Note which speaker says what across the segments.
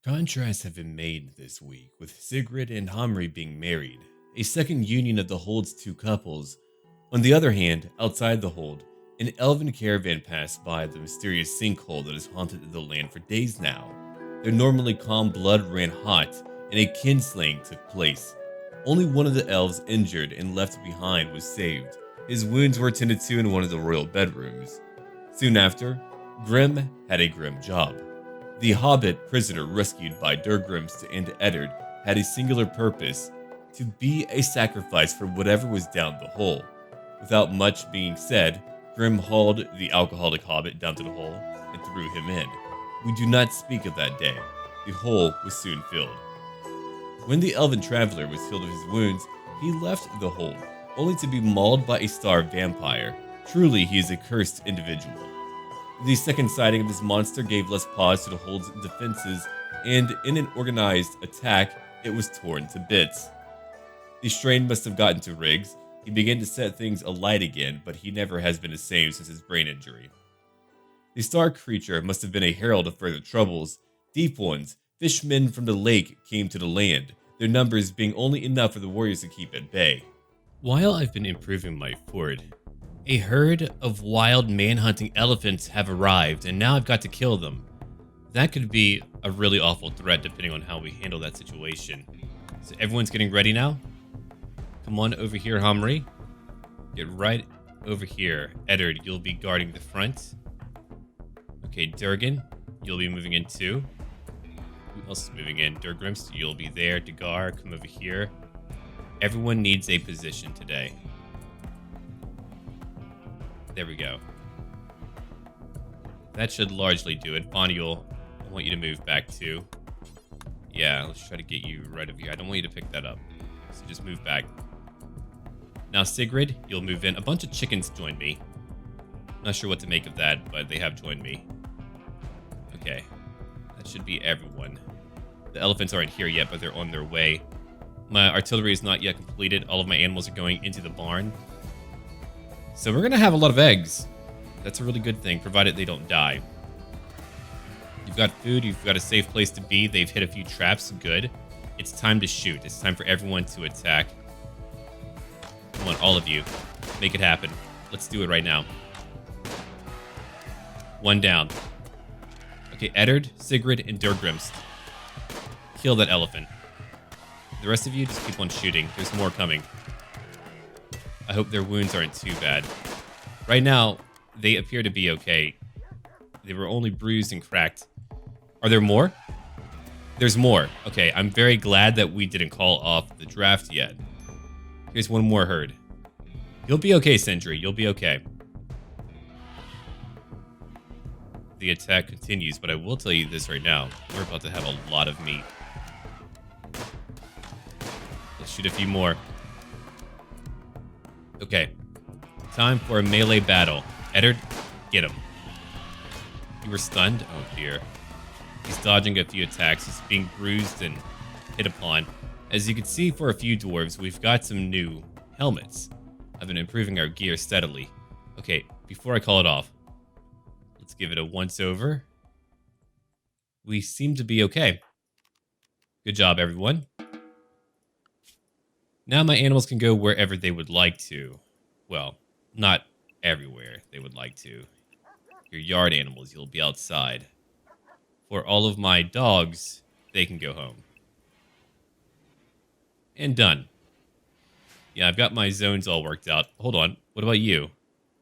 Speaker 1: Contrasts have been made this week, with Sigrid and Hamri being married, a second union of the Hold's two couples. On the other hand, outside the Hold, an elven caravan passed by the mysterious sinkhole that has haunted the land for days now. Their normally calm blood ran hot, and a kinslaying took place. Only one of the elves injured and left behind was saved. His wounds were tended to in one of the royal bedrooms. Soon after, Grim had a grim job. The hobbit prisoner rescued by Durgrimst and Eddard had a singular purpose: to be a sacrifice for whatever was down the hole. Without much being said, Grim hauled the alcoholic hobbit down to the hole and threw him in. We do not speak of that day. The hole was soon filled. When the elven traveler was healed of his wounds, he left the hole, only to be mauled by a starved vampire. Truly, he is a cursed individual. The second sighting of this monster gave less pause to the Hold's defenses, and in an organized attack, it was torn to bits. The strain must have gotten to Riggs. He began to set things alight again, but he never has been the same since his brain injury. The star creature must have been a herald of further troubles. Deep ones, fishmen from the lake, came to the land, their numbers being only enough for the warriors to keep at bay. While I've been improving my fort, a herd of wild man-hunting elephants have arrived, and now I've got to kill them. That could be a really awful threat depending on how we handle that situation. So everyone's getting ready now? Come on over here, Hamri. Get right over here. Eddard, you'll be guarding the front. Okay, Durgan, you'll be moving in too. Who else is moving in? Durgrimst, you'll be there. Dagar, come over here. Everyone needs a position today. There we go. That should largely do it. Foniel, I want you to move back too. Yeah, let's try to get you right over here. I don't want you to pick that up. So just move back. Now, Sigrid, you'll move in. A bunch of chickens joined me. Not sure what to make of that, but they have joined me. Okay. That should be everyone. The elephants aren't here yet, but they're on their way. My artillery is not yet completed. All of my animals are going into the barn. So we're going to have a lot of eggs. That's a really good thing, provided they don't die. You've got food. You've got a safe place to be. They've hit a few traps. Good. It's time to shoot. It's time for everyone to attack. Come on, all of you. Make it happen. Let's do it right now. One down. Okay, Eddard, Sigrid, and Durgrimst. Kill that elephant. The rest of you, just keep on shooting. There's more coming. I hope their wounds aren't too bad. Right now, they appear to be okay. They were only bruised and cracked. Are there more? There's more. Okay, I'm very glad that we didn't call off the draft yet. Here's one more herd. You'll be okay, Sindri. You'll be okay. The attack continues, but I will tell you this right now. We're about to have a lot of meat. Let's shoot a few more. Okay. Time for a melee battle. Eddard, get him. You were stunned? Oh dear. He's dodging a few attacks. He's being bruised and hit upon. As you can see, for a few dwarves, we've got some new helmets. I've been improving our gear steadily. Okay, before I call it off, let's give it a once-over. We seem to be okay. Good job, everyone. Now my animals can go wherever they would like to. Well, not everywhere they would like to. Your yard animals, you'll be outside. For all of my dogs, they can go home. And done. Yeah, I've got my zones all worked out. Hold on. What about you?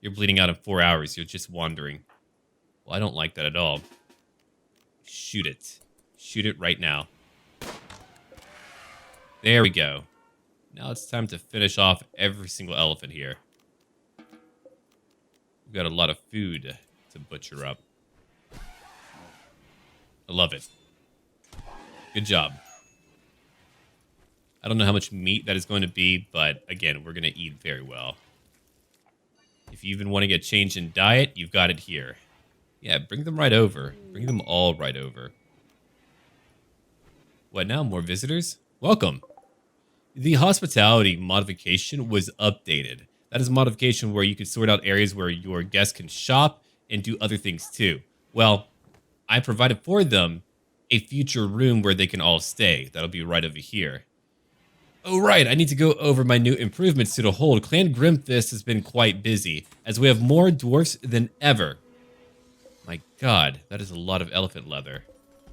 Speaker 1: You're bleeding out in 4 hours. You're just wandering. Well, I don't like that at all. Shoot it. Shoot it right now. There we go. Now it's time to finish off every single elephant here. We've got a lot of food to butcher up. I love it. Good job. I don't know how much meat that is going to be, but again, we're going to eat very well. If you even want to get changed in diet, you've got it here. Yeah, bring them right over. Bring them all right over. What now? More visitors? Welcome. The hospitality modification was updated. That is a modification where you can sort out areas where your guests can shop and do other things too. Well, I provided for them a future room where they can all stay. That'll be right over here. Oh, right, I need to go over my new improvements to the hold. Clan Grimfist has been quite busy, as we have more dwarfs than ever. My god, that is a lot of elephant leather.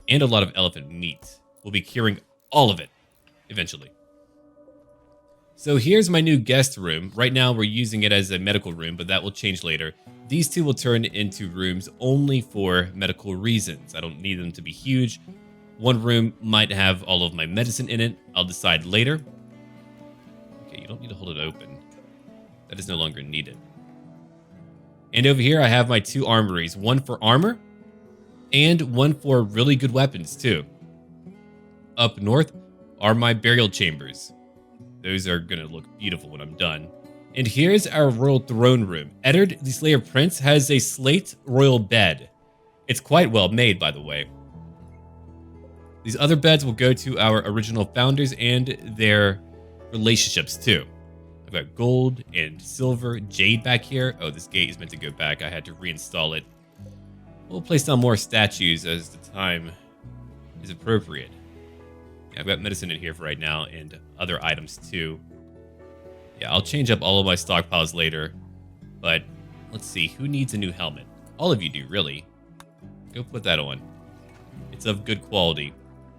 Speaker 1: And a lot of elephant meat. We'll be curing all of it, eventually. So here's my new guest room. Right now we're using it as a medical room, but that will change later. These two will turn into rooms only for medical reasons. I don't need them to be huge. One room might have all of my medicine in it. I'll decide later. Okay, you don't need to hold it open. That is no longer needed. And over here I have my two armories. One for armor and one for really good weapons too. Up north are my burial chambers. Those are going to look beautiful when I'm done. And here's our royal throne room. Eddard, the Slayer Prince, has a slate royal bed. It's quite well made, by the way. These other beds will go to our original founders and their relationships, too. I've got gold and silver, jade back here. Oh, this gate is meant to go back. I had to reinstall it. We'll place down more statues as the time is appropriate. Yeah, I've got medicine in here for right now and other items, too. Yeah, I'll change up all of my stockpiles later. But let's see, who needs a new helmet? All of you do, really. Go put that on. It's of good quality.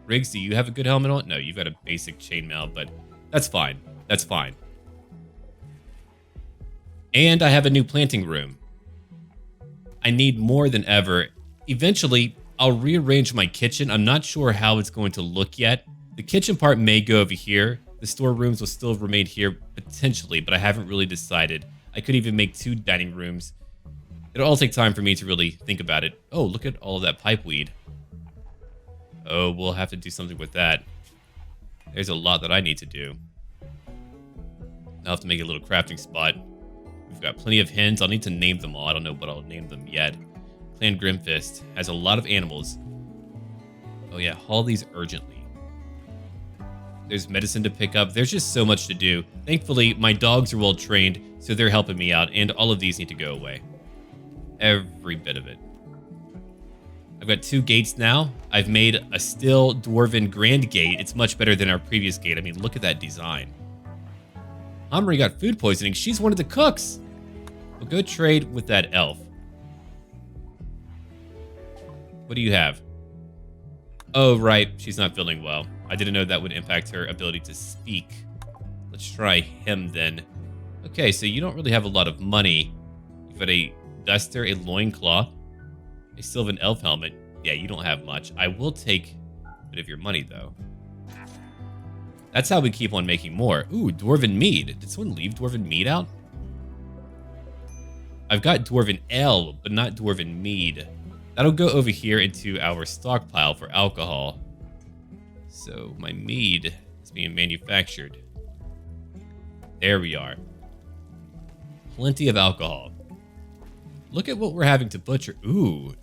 Speaker 1: Riggs, do you have a good helmet on? No, you've got a basic chainmail, but that's fine. That's fine. And I have a new planting room. I need more than ever. Eventually, I'll rearrange my kitchen. I'm not sure how it's going to look yet. The kitchen part may go over here. The storerooms will still remain here potentially, but I haven't really decided. I could even make 2 dining rooms. It'll all take time for me to really think about it. Oh, look at all of that pipeweed. Oh, we'll have to do something with that. There's a lot that I need to do. I'll have to make a little crafting spot. We've got plenty of hens. I'll need to name them all. I don't know what I'll name them yet. Clan Grimfist has a lot of animals. Oh yeah, haul these urgently. There's medicine to pick up. There's just so much to do. Thankfully, my dogs are well trained, so they're helping me out, and all of these need to go away. Every bit of it. I've got 2 gates now. I've made a still dwarven grand gate. It's much better than our previous gate. I mean, look at that design. Omri got food poisoning. She's one of the cooks. We'll go trade with that elf. What do you have? Oh, right. She's not feeling well. I didn't know that would impact her ability to speak. Let's try him then. Okay, so you don't really have a lot of money. You've got a duster, a loincloth, a Sylvan elf helmet. Yeah, you don't have much. I will take a bit of your money, though. That's how we keep on making more. Ooh, Dwarven Mead. Did someone leave Dwarven Mead out? I've got Dwarven Ale, but not Dwarven Mead. That'll go over here into our stockpile for alcohol. So my mead is being manufactured. There we are. Plenty of alcohol. Look at what we're having to butcher. Ooh,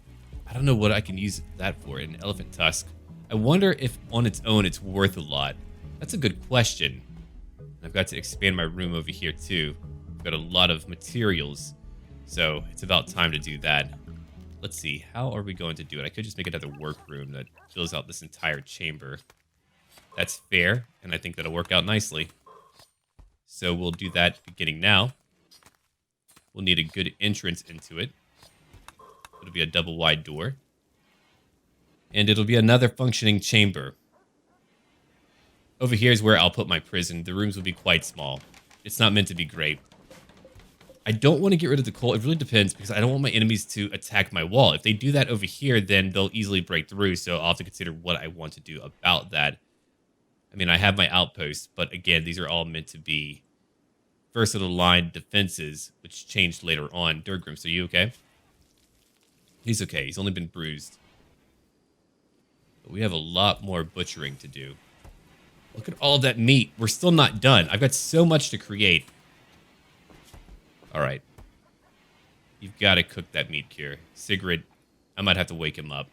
Speaker 1: I don't know what I can use that for. An elephant tusk. I wonder if on its own it's worth a lot. That's a good question. I've got to expand my room over here too. I've got a lot of materials, so it's about time to do that. Let's see, how are we going to do it? I could just make another workroom that fills out this entire chamber. That's fair, and I think that'll work out nicely. So we'll do that beginning now. We'll need a good entrance into it. It'll be a double wide door. And it'll be another functioning chamber. Over here is where I'll put my prison. The rooms will be quite small. It's not meant to be great. I don't want to get rid of the coal. It really depends because I don't want my enemies to attack my wall. If they do that over here, then they'll easily break through. So I'll have to consider what I want to do about that. I mean, I have my outposts, but again, these are all meant to be first of the line defenses, which changed later on. Durgrim, are you okay? He's okay. He's only been bruised. But we have a lot more butchering to do. Look at all that meat. We're still not done. I've got so much to create. All right. You've got to cook that meat cure. Sigrid, I might have to wake him up.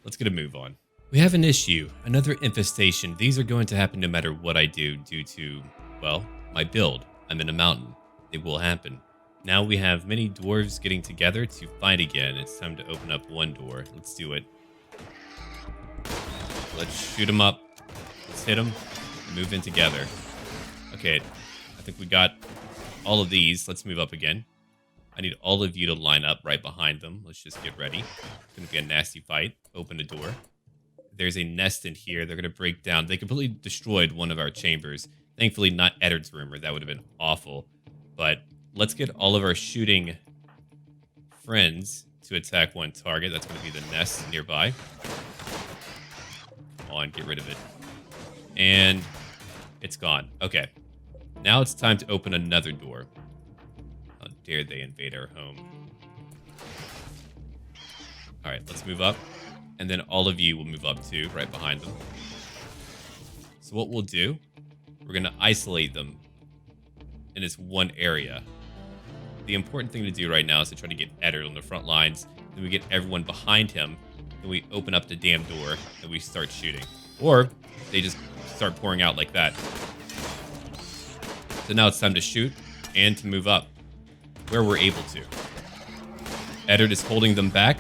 Speaker 1: Let's get a move on. We have an issue. Another infestation. These are going to happen no matter what I do due to, well, my build. I'm in a mountain. It will happen. Now we have many dwarves getting together to fight again. It's time to open up one door. Let's do it. let's shoot them up. Let's hit them. Move in together. Okay, I think we got all of these. Let's move up again. I need all of you to line up right behind them. Let's just get ready. It's going to be a nasty fight. Open the door. There's a nest in here. They're going to break down. They completely destroyed one of our chambers. Thankfully, not Eddard's room, or that would have been awful. But let's get all of our shooting friends to attack one target. That's going to be the nest nearby. Come on, get rid of it. And it's gone. Okay. Now it's time to open another door. How dare they invade our home. Alright, let's move up. And then all of you will move up too, right behind them. So what we'll do, we're going to isolate them in this one area. The important thing to do right now is to try to get Eddard on the front lines. Then we get everyone behind him. Then we open up the damn door and we start shooting. Or they just start pouring out like that. So now it's time to shoot and to move up where we're able to. Eddard is holding them back.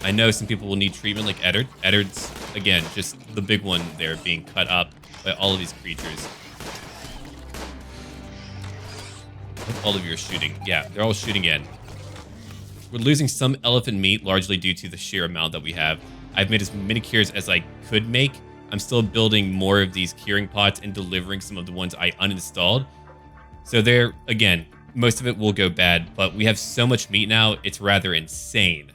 Speaker 1: I know some people will need treatment like Eddard. Eddard's, again, just the big one there being cut up by all of these creatures. All of you are shooting. Yeah, they're all shooting in. We're losing some elephant meat, largely due to the sheer amount that we have. I've made as many cures as I could make. I'm still building more of these curing pots and delivering some of the ones I uninstalled. So there, again, most of it will go bad, but we have so much meat now, it's rather insane.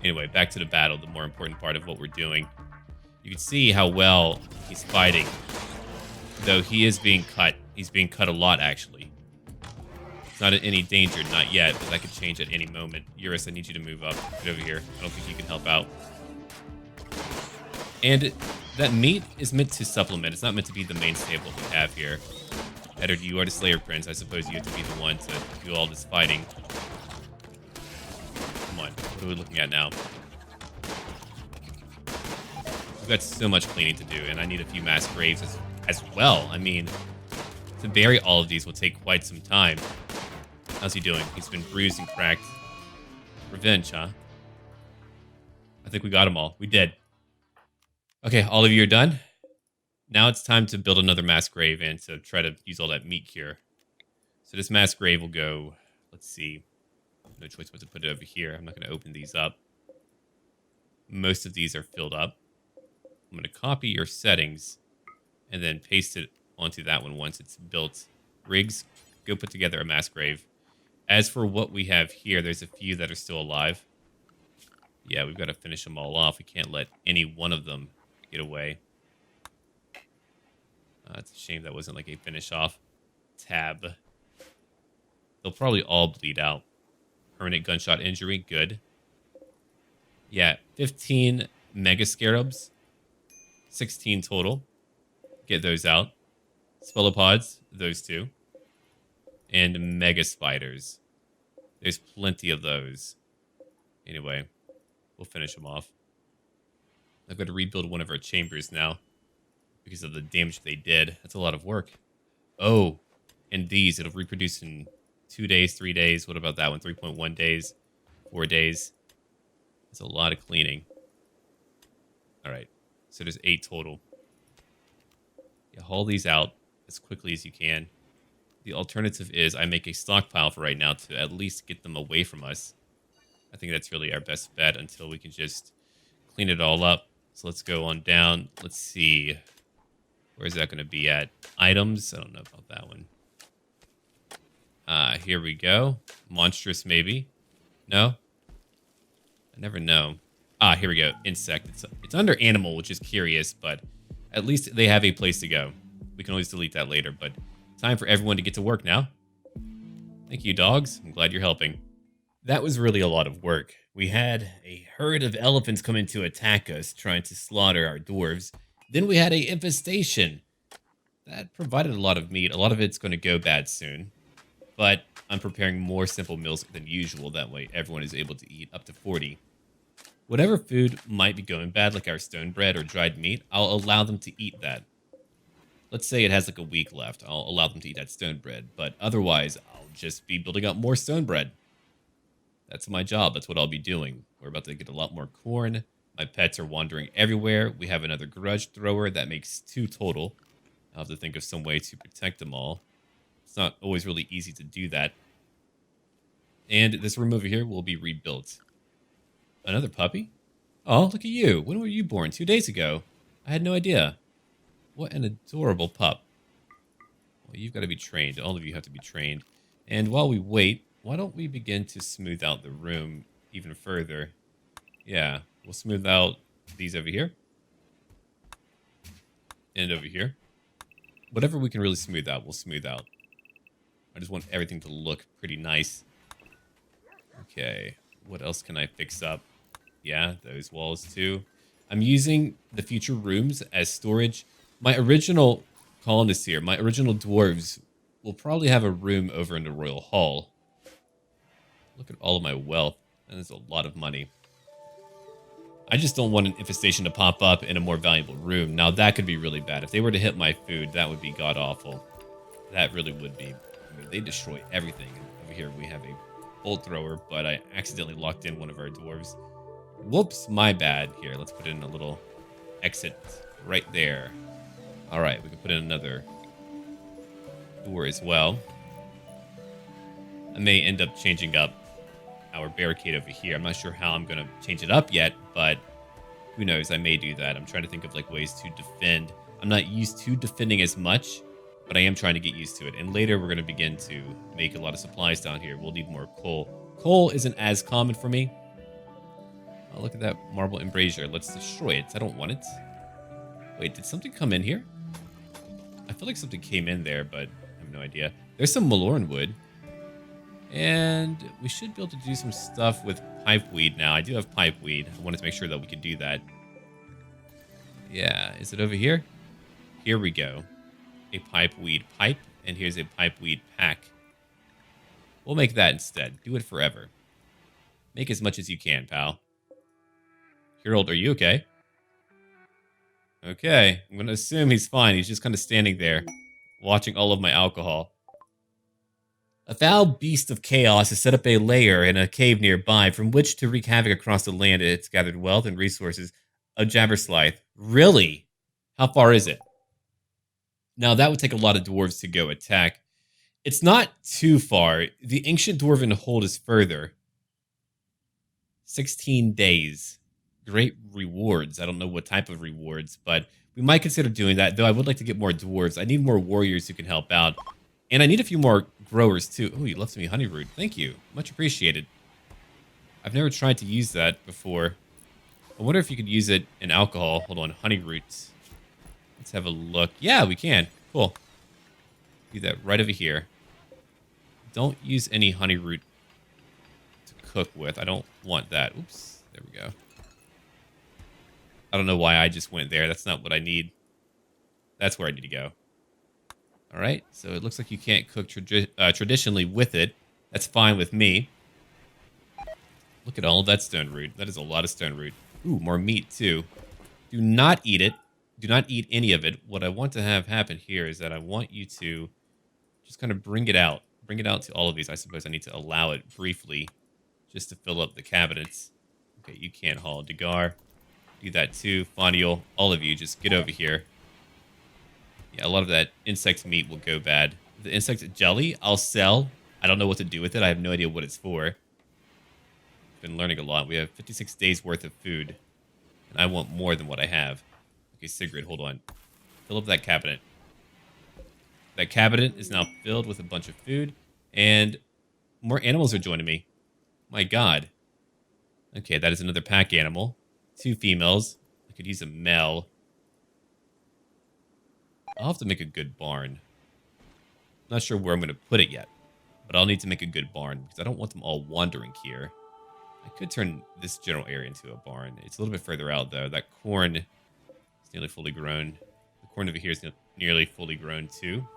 Speaker 1: Anyway, back to the battle, the more important part of what we're doing. You can see how well he's fighting. Though he is being cut. He's being cut a lot, actually. He's not in any danger, not yet, but that could change at any moment. Eurus, I need you to move up. Get over here. I don't think you can help out. And that meat is meant to supplement. It's not meant to be the main staple we have here. Eddard, you are the Slayer Prince. I suppose you have to be the one to do all this fighting. Come on. What are we looking at now? We've got so much cleaning to do, and I need a few mass graves as well. I mean, to bury all of these will take quite some time. How's he doing? He's been bruised and cracked. Revenge, huh? I think we got them all. We did. Okay, all of you are done. Now it's time to build another mass grave and to try to use all that meat cure. So this mass grave will go, let's see. No choice but to put it over here. I'm not going to open these up. Most of these are filled up. I'm going to copy your settings and then paste it onto that one once it's built. Riggs, go put together a mass grave. As for what we have here, there's a few that are still alive. Yeah, we've got to finish them all off. We can't let any one of them get away. It's a shame that wasn't like a finish off tab. They'll probably all bleed out. Permanent gunshot injury, good. Yeah, 15 mega scarabs. 16 total. Get those out. Spellopods, those two. And mega spiders. There's plenty of those. Anyway, we'll finish them off. I've got to rebuild one of our chambers now because of the damage they did. That's a lot of work. Oh, and these, it'll reproduce in 2 days, 3 days. What about that one? 3.1 days, 4 days. That's a lot of cleaning. All right, so there's 8 total. Yeah, haul these out as quickly as you can. The alternative is I make a stockpile for right now to at least get them away from us. I think that's really our best bet until we can just clean it all up. So let's go on down. Let's see. Where's that going to be at? Items? I don't know about that one. Here we go. Monstrous, maybe. No? I never know. Here we go. Insect. It's under animal, which is curious, but at least they have a place to go. We can always delete that later, but time for everyone to get to work now. Thank you, dogs. I'm glad you're helping. That was really a lot of work. We had a herd of elephants come in to attack us, trying to slaughter our dwarves. Then we had an infestation. That provided a lot of meat. A lot of it's going to go bad soon. But I'm preparing more simple meals than usual. That way everyone is able to eat up to 40. Whatever food might be going bad, like our stone bread or dried meat, I'll allow them to eat that. Let's say it has like a week left. I'll allow them to eat that stone bread. But otherwise, I'll just be building up more stone bread. That's my job. That's what I'll be doing. We're about to get a lot more corn. My pets are wandering everywhere. We have another grudge thrower. That makes 2 total. I'll have to think of some way to protect them all. It's not always really easy to do that. And this room over here will be rebuilt. Another puppy? Oh, look at you. When were you born? 2 days ago. I had no idea. What an adorable pup. Well, you've got to be trained. All of you have to be trained. And while we wait, why don't we begin to smooth out the room even further? Yeah, we'll smooth out these over here. And over here. Whatever we can really smooth out, we'll smooth out. I just want everything to look pretty nice. Okay, what else can I fix up? Yeah, those walls too. I'm using the future rooms as storage. My original colonists here, my original dwarves, will probably have a room over in the Royal Hall. Look at all of my wealth. That is a lot of money. I just don't want an infestation to pop up in a more valuable room. Now, that could be really bad. If they were to hit my food, that would be god-awful. That really would be. I mean, they destroy everything. Over here, we have a bolt thrower, but I accidentally locked in one of our dwarves. Whoops, my bad. Here, let's put in a little exit right there. All right, we can put in another door as well. I may end up changing up our barricade over here. I'm not sure how I'm going to change it up yet, but who knows? I may do that. I'm trying to think of like ways to defend. I'm not used to defending as much, but I am trying to get used to it. And later we're going to begin to make a lot of supplies down here. We'll need more coal. Coal isn't as common for me. Oh, look at that marble embrasure. Let's destroy it. I don't want it. Wait, did something come in here? I feel like something came in there, but I have no idea. There's some Maloran wood. And we should be able to do some stuff with pipeweed now. I do have pipeweed. I wanted to make sure that we could do that. Yeah, is it over here? Here we go. A pipeweed pipe, and here's a pipeweed pack. We'll make that instead. Do it forever. Make as much as you can, pal. Harold, are you okay? Okay, I'm going to assume he's fine. He's just kind of standing there, watching all of my alcohol. A foul beast of chaos has set up a lair in a cave nearby from which to wreak havoc across the land. It's gathered wealth and resources of Jabberslythe. Really? How far is it? Now, that would take a lot of dwarves to go attack. It's not too far. The ancient dwarven hold is further. 16 days. Great rewards. I don't know what type of rewards, but we might consider doing that, though I would like to get more dwarves. I need more warriors who can help out. And I need a few more growers, too. Oh, you left me honey root. Thank you. Much appreciated. I've never tried to use that before. I wonder if you could use it in alcohol. Hold on. Honey roots. Let's have a look. Yeah, we can. Cool. Do that right over here. Don't use any honey root to cook with. I don't want that. Oops. There we go. I don't know why I just went there. That's not what I need. That's where I need to go. All right, so it looks like you can't cook traditionally with it. That's fine with me. Look at all of that stone root. That is a lot of stone root. Ooh, more meat too. Do not eat it. Do not eat any of it. What I want to have happen here is that I want you to just kind of bring it out. Bring it out to all of these. I suppose I need to allow it briefly just to fill up the cabinets. Okay, you can't haul. Degar, do that too. Fonial, all of you, just get over here. Yeah, a lot of that insect meat will go bad. The insect jelly, I'll sell. I don't know what to do with it. I have no idea what it's for. Been learning a lot. We have 56 days worth of food, and I want more than what I have. Okay, Sigrid, hold on. Fill up that cabinet. That cabinet is now filled with a bunch of food, and more animals are joining me. My God. Okay, that is another pack animal. 2 females. I could use a male. I'll have to make a good barn. Not sure where I'm going to put it yet, but I'll need to make a good barn because I don't want them all wandering here. I could turn this general area into a barn. It's a little bit further out, though. That corn is nearly fully grown. The corn over here is nearly fully grown, too.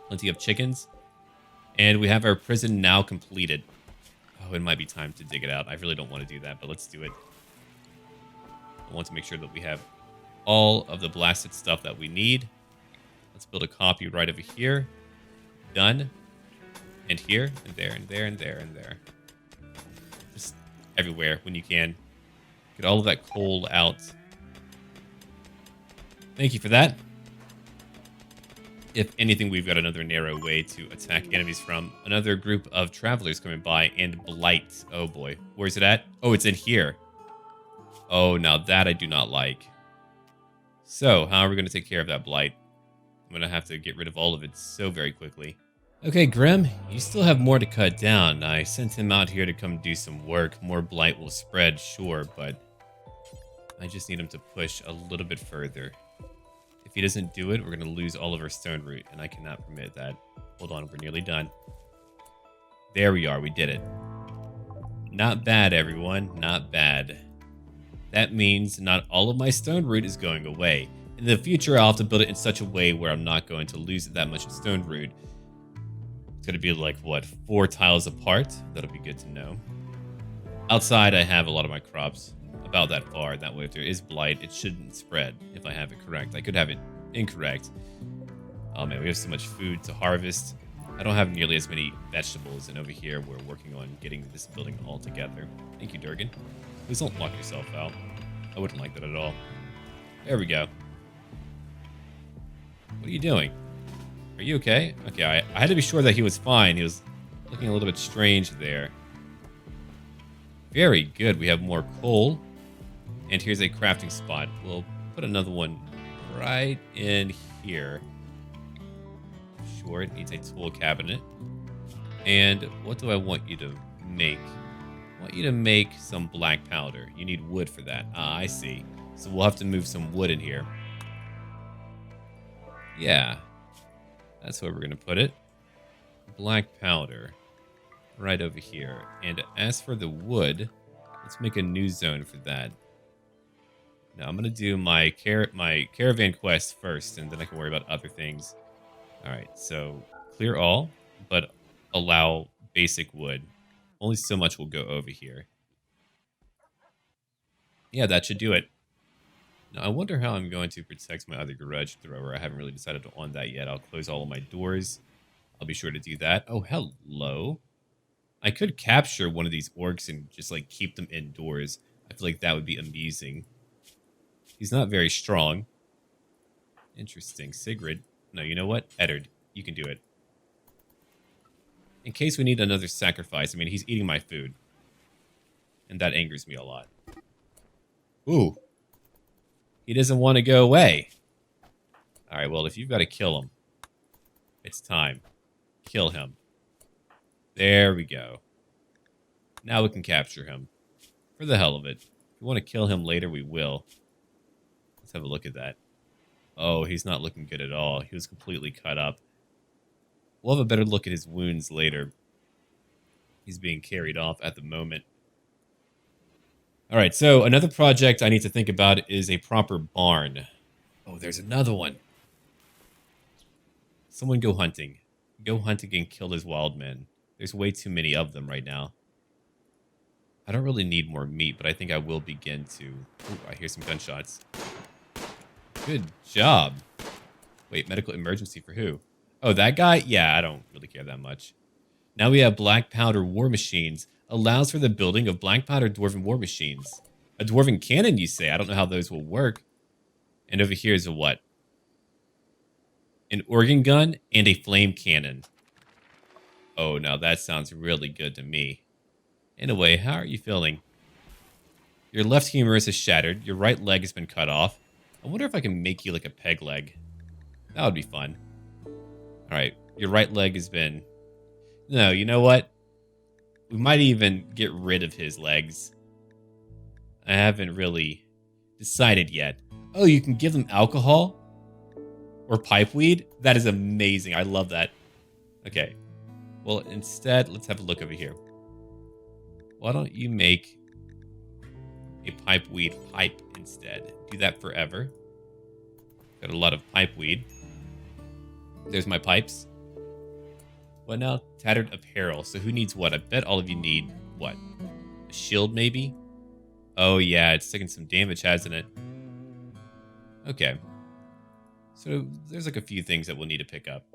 Speaker 1: Plenty of chickens. And we have our prison now completed. Oh, it might be time to dig it out. I really don't want to do that, but let's do it. I want to make sure that we have all of the blasted stuff that we need. Let's build a copy right over here. Done. And here, and there, and there, and there, and there. Just everywhere when you can. Get all of that coal out. Thank you for that. If anything, we've got another narrow way to attack enemies from. Another group of travelers coming by, and blight. Oh boy. Where's it at? Oh, it's in here. Oh, now that I do not like. So, how are we going to take care of that blight? I'm going to have to get rid of all of it so very quickly. Okay, Grim, you still have more to cut down. I sent him out here to come do some work. More blight will spread, sure, but I just need him to push a little bit further. If he doesn't do it, we're going to lose all of our stone root, and I cannot permit that. Hold on, we're nearly done. There we are, we did it. Not bad, everyone, not bad. That means not all of my stone root is going away. In the future, I'll have to build it in such a way where I'm not going to lose that much stone root. It's going to be like, what, 4 tiles apart? That'll be good to know. Outside, I have a lot of my crops about that far. That way, if there is blight, it shouldn't spread if I have it correct. I could have it incorrect. Oh man, we have so much food to harvest. I don't have nearly as many vegetables, and over here, we're working on getting this building all together. Thank you, Durgan. Please don't lock yourself out. I wouldn't like that at all. There we go. What are you doing? Are you okay? Okay, I had to be sure that he was fine. He was looking a little bit strange there. Very good. We have more coal. And here's a crafting spot. We'll put another one right in here. Sure, it needs a tool cabinet. And what do I want you to make? I want you to make some black powder. You need wood for that. Ah, I see. So we'll have to move some wood in here. Yeah. That's where we're going to put it. Black powder. Right over here. And as for the wood, let's make a new zone for that. Now I'm going to do my caravan quest first, and then I can worry about other things. Alright, so clear all, but allow basic wood. Only so much will go over here. Yeah, that should do it. Now, I wonder how I'm going to protect my other garage thrower. I haven't really decided on that yet. I'll close all of my doors. I'll be sure to do that. Oh, hello. I could capture one of these orcs and just, like, keep them indoors. I feel like that would be amusing. He's not very strong. Interesting. Sigrid. No, you know what? Eddard, you can do it. In case we need another sacrifice. I mean, he's eating my food. And that angers me a lot. Ooh. He doesn't want to go away. Alright, well, if you've got to kill him, it's time. Kill him. There we go. Now we can capture him. For the hell of it. If we want to kill him later, we will. Let's have a look at that. Oh, he's not looking good at all. He was completely cut up. We'll have a better look at his wounds later. He's being carried off at the moment. Alright, so another project I need to think about is a proper barn. Oh, there's another one. Someone go hunting. Go hunting and kill those wild men. There's way too many of them right now. I don't really need more meat, but I think I will begin to... Ooh, I hear some gunshots. Good job. Wait, medical emergency for who? Oh, that guy? Yeah, I don't really care that much. Now we have black powder war machines. Allows for the building of black powder dwarven war machines. A dwarven cannon, you say? I don't know how those will work. And over here is a what? An organ gun and a flame cannon. Oh, now that sounds really good to me. Anyway, how are you feeling? Your left humerus is shattered. Your right leg has been cut off. I wonder if I can make you like a peg leg. That would be fun. Alright, your right leg has been... No, you know what? We might even get rid of his legs. I haven't really decided yet. Oh, you can give them alcohol? Or pipeweed? That is amazing. I love that. Okay. Well, instead, let's have a look over here. Why don't you make a pipeweed pipe instead? Do that forever. Got a lot of pipeweed. There's my pipes. What now? Tattered apparel. So who needs what? I bet all of you need what? A shield, maybe? Oh, yeah. It's taking some damage, hasn't it? Okay. So there's like a few things that we'll need to pick up.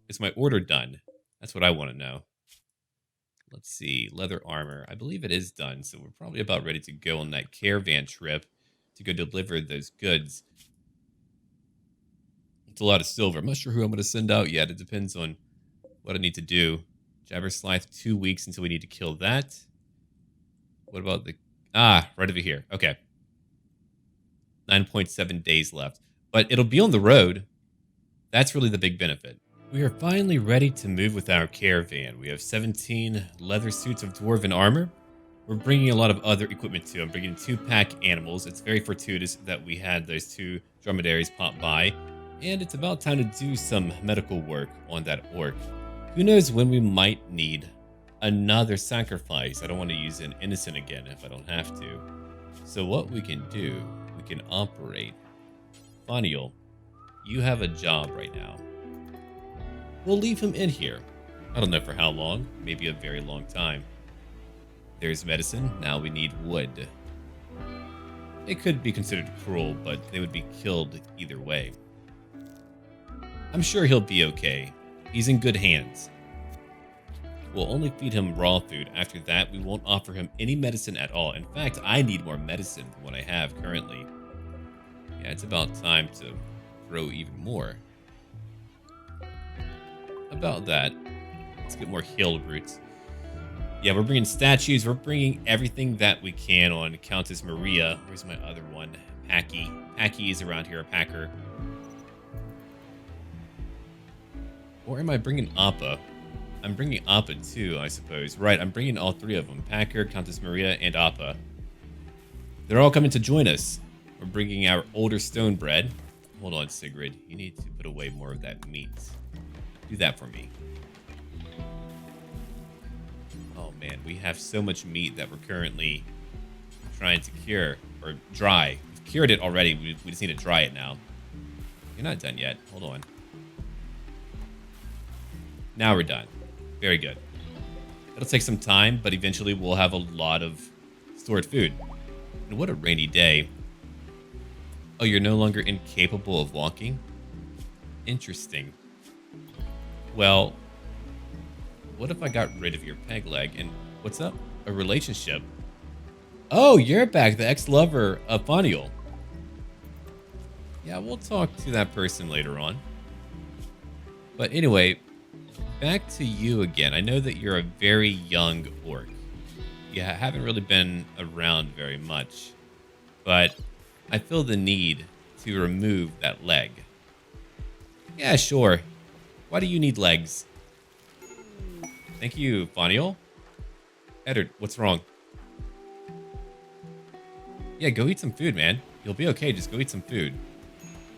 Speaker 1: Is my order done? That's what I want to know. Let's see, leather armor. I believe it is done, so we're probably about ready to go on that caravan trip to go deliver those goods. It's a lot of silver. I'm not sure who I'm going to send out yet. It depends on what I need to do. Jabberslythe, 2 weeks until we need to kill that. What about the... Ah, right over here. Okay. 9.7 days left. But it'll be on the road. That's really the big benefit. We are finally ready to move with our caravan. We have 17 leather suits of dwarven armor. We're bringing a lot of other equipment too. I'm bringing 2 pack animals. It's very fortuitous that we had those 2 dromedaries pop by. And it's about time to do some medical work on that orc. Who knows when we might need another sacrifice. I don't want to use an innocent again if I don't have to. So what we can do, we can operate. Faniel, you have a job right now. We'll leave him in here. I don't know for how long, maybe a very long time. There's medicine, now we need wood. It could be considered cruel, but they would be killed either way. I'm sure he'll be okay. He's in good hands. We'll only feed him raw food. After that, we won't offer him any medicine at all. In fact, I need more medicine than what I have currently. Yeah, it's about time to grow even more. About that, let's get more healed roots. Yeah, we're bringing statues. We're bringing everything that we can on Countess Maria. Where's my other one? Packy. Packy is around here, a packer. Or am I bringing Appa? I'm bringing Appa too, I suppose. Right, I'm bringing all 3 of them. Packer, Countess Maria, and Appa. They're all coming to join us. We're bringing our older stone bread. Hold on, Sigrid. You need to put away more of that meat. Do that for me. Oh man, we have so much meat that we're currently trying to cure. Or dry. We've cured it already. We just need to dry it now. You're not done yet. Hold on. Now we're done. Very good. It'll take some time, but eventually we'll have a lot of stored food. And what a rainy day. Oh, you're no longer incapable of walking? Interesting. Well, what if I got rid of your peg leg? And what's up? A relationship? Oh, you're back, the ex-lover of Faniel. Yeah, we'll talk to that person later on. But anyway, back to you again. I know that you're a very young orc. You haven't really been around very much, but I feel the need to remove that leg. Yeah, sure. Why do you need legs? Thank you, Faniel. Eddard, what's wrong? Yeah, go eat some food, man. You'll be okay. Just go eat some food.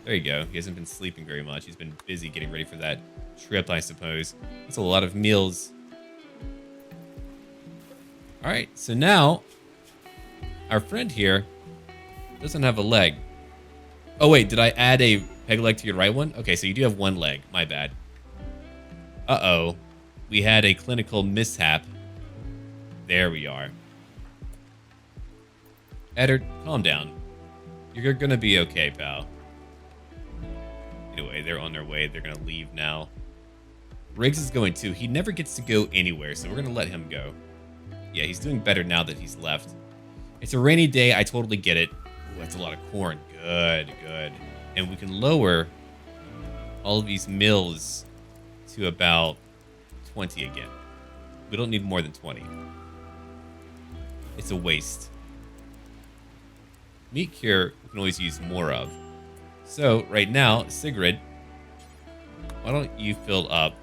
Speaker 1: There you go. He hasn't been sleeping very much. He's been busy getting ready for that trip, I suppose. That's a lot of meals. All right, so now our friend here doesn't have a leg. Oh, wait, did I add a peg leg to your right one? Okay, so you do have one leg. My bad. Uh-oh. We had a clinical mishap. There we are. Eddard, calm down. You're going to be okay, pal. Anyway, they're on their way. They're going to leave now. Riggs is going too. He never gets to go anywhere, so we're going to let him go. Yeah, he's doing better now that he's left. It's a rainy day. I totally get it. Ooh, that's a lot of corn. Good, good. And we can lower all of these mills to about 20 again. We don't need more than 20. It's a waste. Meat cure we can always use more of. So right now, Sigrid, why don't you fill up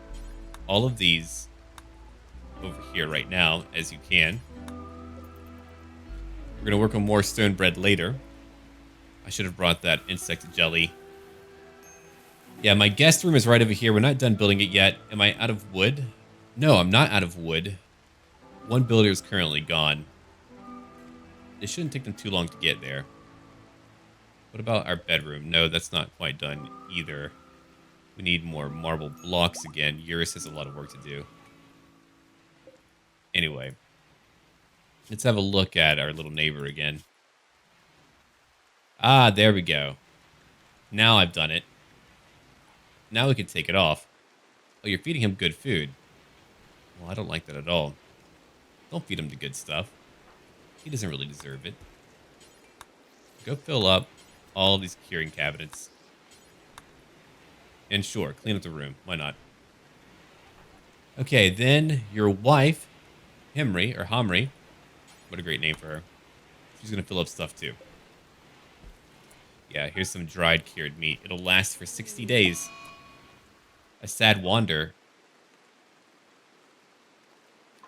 Speaker 1: all of these over here right now as you can. We're going to work on more stone bread later. I should have brought that insect jelly. Yeah, my guest room is right over here. We're not done building it yet. Am I out of wood? No, I'm not out of wood. One builder is currently gone. It shouldn't take them too long to get there. What about our bedroom? No, that's not quite done either. We need more marble blocks again. Eurus has a lot of work to do. Anyway, let's have a look at our little neighbor again. Ah, there we go. Now I've done it. Now we can take it off. Oh, you're feeding him good food. Well, I don't like that at all. Don't feed him the good stuff. He doesn't really deserve it. Go fill up all these curing cabinets. And sure, clean up the room. Why not? Okay, then your wife, Hamri. What a great name for her. She's going to fill up stuff too. Yeah, here's some dried cured meat. It'll last for 60 days. A sad wander.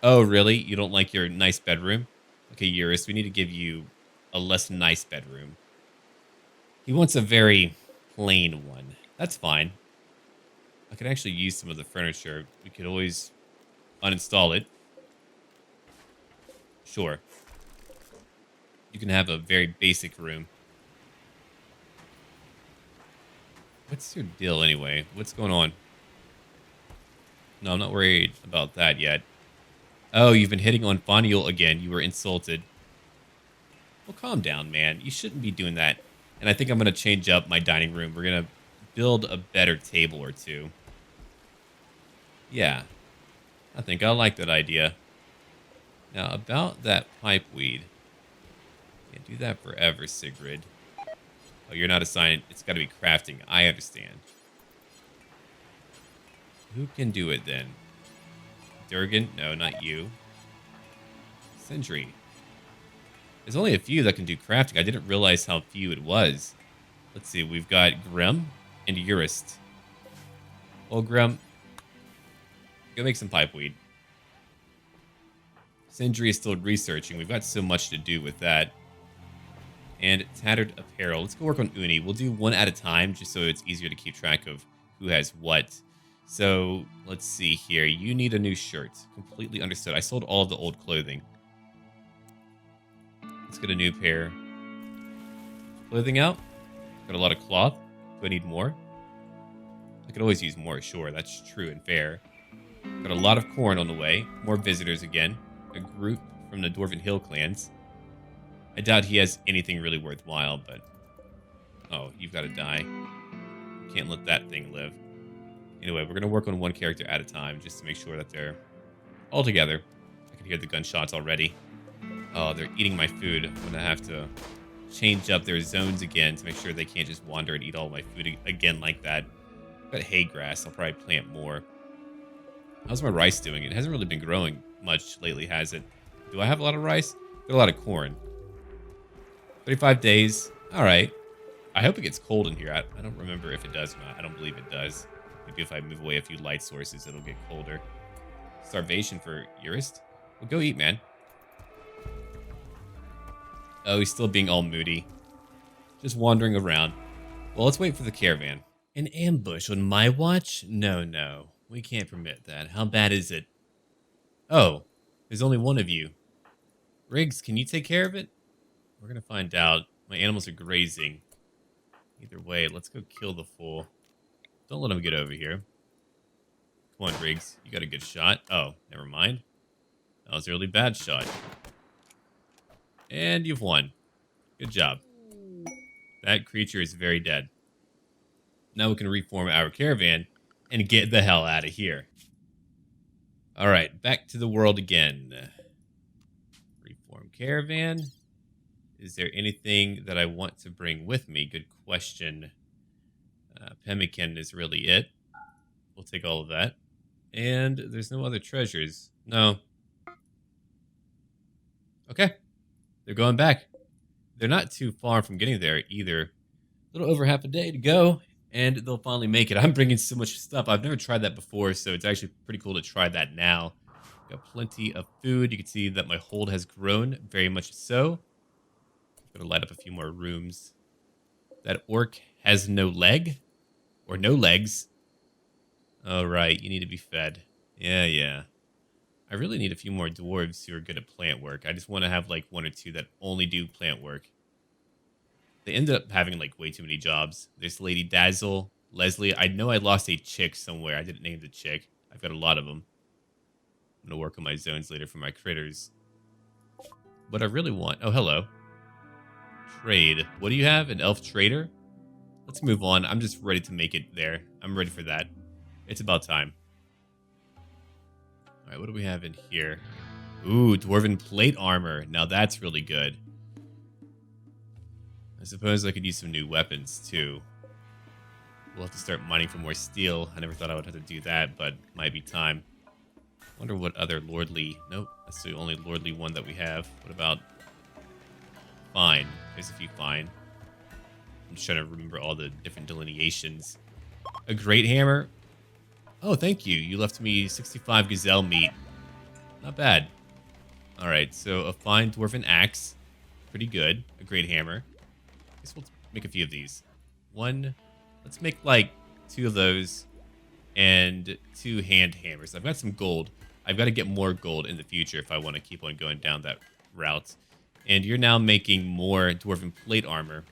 Speaker 1: Oh, really? You don't like your nice bedroom? Okay, Eurus, we need to give you a less nice bedroom. He wants a very plain one. That's fine. I could actually use some of the furniture. We could always uninstall it. Sure. You can have a very basic room. What's your deal anyway? What's going on? No, I'm not worried about that yet. Oh, you've been hitting on Faniel again. You were insulted. Well, calm down, man. You shouldn't be doing that. And I think I'm going to change up my dining room. We're going to build a better table or two. Yeah. I think I like that idea. Now, about that pipeweed. Can't do that forever, Sigrid. Oh, you're not assigned. It's got to be crafting. I understand. Who can do it then? Durgan? No, not you. Sindri. There's only a few that can do crafting. I didn't realize how few it was. Let's see. We've got Grim and Eurist. Well, Grim, go make some pipeweed. Sindri is still researching. We've got so much to do with that. And tattered apparel. Let's go work on Uni. We'll do one at a time just so it's easier to keep track of who has what. So let's see here. You need a new shirt. Completely understood. I sold all of the old clothing. Let's get a new pair. Clothing out. Got a lot of cloth. Do I need more? I could always use more, sure. That's true and fair. Got a lot of corn on the way. More visitors again. A group from the Dwarven Hill clans. I doubt he has anything really worthwhile, but... Oh, you've got to die. Can't let that thing live. Anyway, we're going to work on one character at a time just to make sure that they're all together. I can hear the gunshots already. Oh, they're eating my food. I'm going to have to change up their zones again to make sure they can't just wander and eat all my food again like that. I've got hay grass. I'll probably plant more. How's my rice doing? It hasn't really been growing much lately, has it? Do I have a lot of rice? Got a lot of corn. 35 days. All right. I hope it gets cold in here. I don't remember if it does or not. I don't believe it does. Maybe if I move away a few light sources, it'll get colder. Starvation for Eurist? Well, go eat, man. Oh, he's still being all moody. Just wandering around. Well, let's wait for the caravan. An ambush on my watch? No, no. We can't permit that. How bad is it? Oh, there's only one of you. Riggs, can you take care of it? We're going to find out. My animals are grazing. Either way, let's go kill the fool. Don't let him get over here. Come on, Riggs. You got a good shot. Oh, never mind. That was a really bad shot. And you've won. Good job. That creature is very dead. Now we can reform our caravan and get the hell out of here. All right, back to the world again. Reform caravan. Is there anything that I want to bring with me? Good question. Pemmican is really it. We'll take all of that. And there's no other treasures. No. Okay. They're going back. They're not too far from getting there either. A little over half a day to go, and they'll finally make it. I'm bringing so much stuff. I've never tried that before, so it's actually pretty cool to try that now. Got plenty of food. You can see that my hold has grown, very much so. I'm gonna light up a few more rooms. That orc has no leg, or no legs. All right, you need to be fed. Yeah. I really need a few more dwarves who are good at plant work. I just want to have like one or two that only do plant work. They ended up having like way too many jobs. There's Lady Dazzle, Leslie. I know I lost a chick somewhere. I didn't name the chick. I've got a lot of them. I'm going to work on my zones later for my critters. What I really want... Oh, hello. Trade. What do you have? An elf trader? Let's move on. I'm just ready to make it there. I'm ready for that. It's about time. All right, what do we have in here? Ooh, dwarven plate armor. Now that's really good. I suppose I could use some new weapons too. We'll have to start mining for more steel. I never thought I would have to do that, but might be time. Wonder what other lordly... Nope, that's the only lordly one that we have. What about... Fine. There's a few fine. I'm just trying to remember all the different delineations. A great hammer. Oh, thank you. You left me 65 gazelle meat. Not bad. Alright, so a fine dwarven axe. Pretty good. A great hammer. I guess we'll make a few of these. One... Let's make like 2 of those and 2 hand hammers. I've got some gold. I've got to get more gold in the future if I want to keep on going down that route. And you're now making more dwarven plate armor.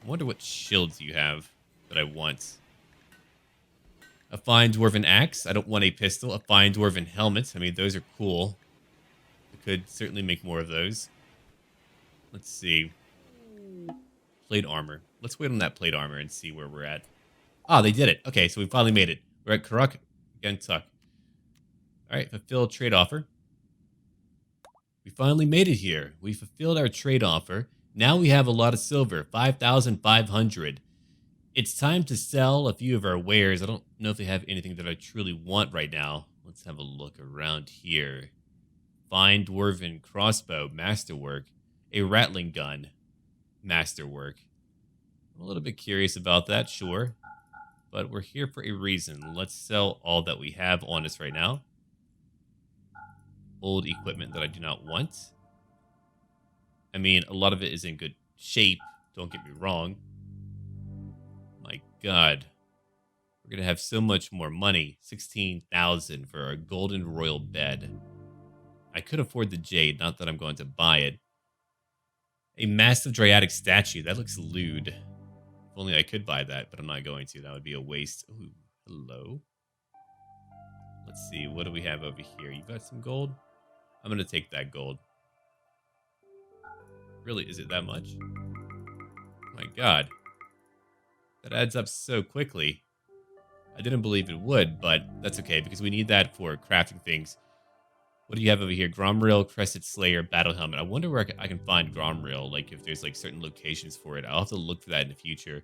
Speaker 1: I wonder what shields you have that I want. A fine dwarven axe. I don't want a pistol. A fine dwarven helmet. I mean, those are cool. I could certainly make more of those. Let's see. Plate armor. Let's wait on that plate armor and see where we're at. Ah, they did it. Okay, so we finally made it. We're at Karak Bak. Alright, fulfill trade offer. We finally made it here. We fulfilled our trade offer. Now we have a lot of silver. 5,500. It's time to sell a few of our wares. I don't know if they have anything that I truly want right now. Let's have a look around here. Fine dwarven crossbow, masterwork. A rattling gun, masterwork. I'm a little bit curious about that, sure. But we're here for a reason. Let's sell all that we have on us right now. Old equipment that I do not want. I mean, a lot of it is in good shape. Don't get me wrong. My God. We're going to have so much more money. 16,000 for our golden royal bed. I could afford the jade, not that I'm going to buy it. A massive Dryadic statue. That looks lewd. If only I could buy that, but I'm not going to. That would be a waste. Ooh, hello. Let's see. What do we have over here? You got some gold? I'm going to take that gold. Really, is it that much? My God. That adds up so quickly. I didn't believe it would, but that's okay, because we need that for crafting things. What do you have over here? Gromrail, Crested Slayer, Battle Helmet. I wonder where I can find Gromrail, like if there's like certain locations for it. I'll have to look for that in the future.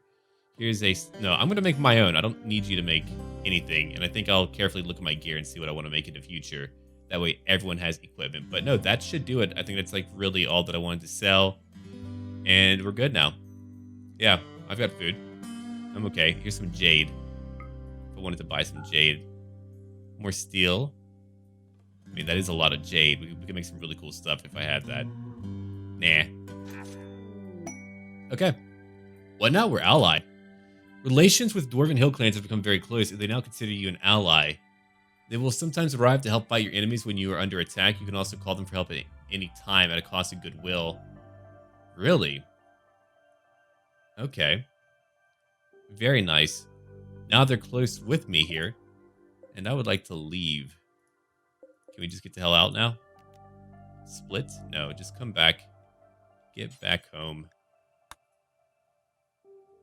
Speaker 1: Here's a... No, I'm going to make my own. I don't need you to make anything, and I think I'll carefully look at my gear and see what I want to make in the future. That way everyone has equipment. But no, that should do it. I think that's like really all that I wanted to sell. And we're good now. Yeah, I've got food. I'm okay. Here's some jade. If I wanted to buy some jade. More steel. I mean, that is a lot of jade. We could make some really cool stuff if I had that. Nah. Okay. What now? We're allied. Relations with Dwarven Hill clans have become very close, and they now consider you an ally. They will sometimes arrive to help fight your enemies when you are under attack. You can also call them for help at any time at a cost of goodwill. Really? Okay. Very nice. Now they're close with me here, and I would like to leave. Can we just get the hell out now? Split? No, just come back. Get back home.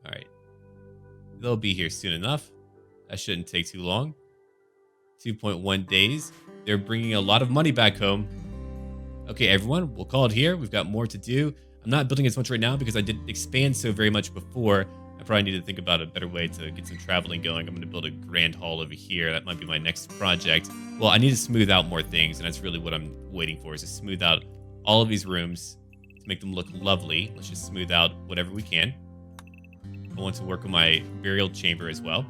Speaker 1: Alright. They'll be here soon enough. That shouldn't take too long. 2.1 days. They're bringing a lot of money back home. Okay, everyone, we'll call it here. We've got more to do. I'm not building as much right now because I didn't expand so very much before. I probably need to think about a better way to get some traveling going. I'm going to build a grand hall over here. That might be my next project. Well, I need to smooth out more things, and that's really what I'm waiting for, is to smooth out all of these rooms to make them look lovely. Let's just smooth out whatever we can. I want to work on my burial chamber as well.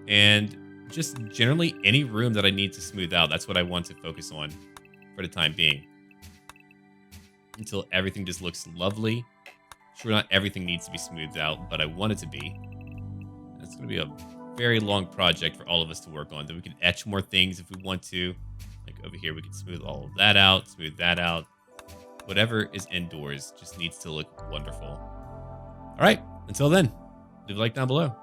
Speaker 1: And just generally any room that I need to smooth out, that's what I want to focus on for the time being. Until everything just looks lovely. Sure, not everything needs to be smoothed out, but I want it to be. It's going to be a very long project for all of us to work on. Then we can etch more things if we want to. Like over here, we can smooth all of that out, smooth that out. Whatever is indoors just needs to look wonderful. All right, until then, leave a like down below.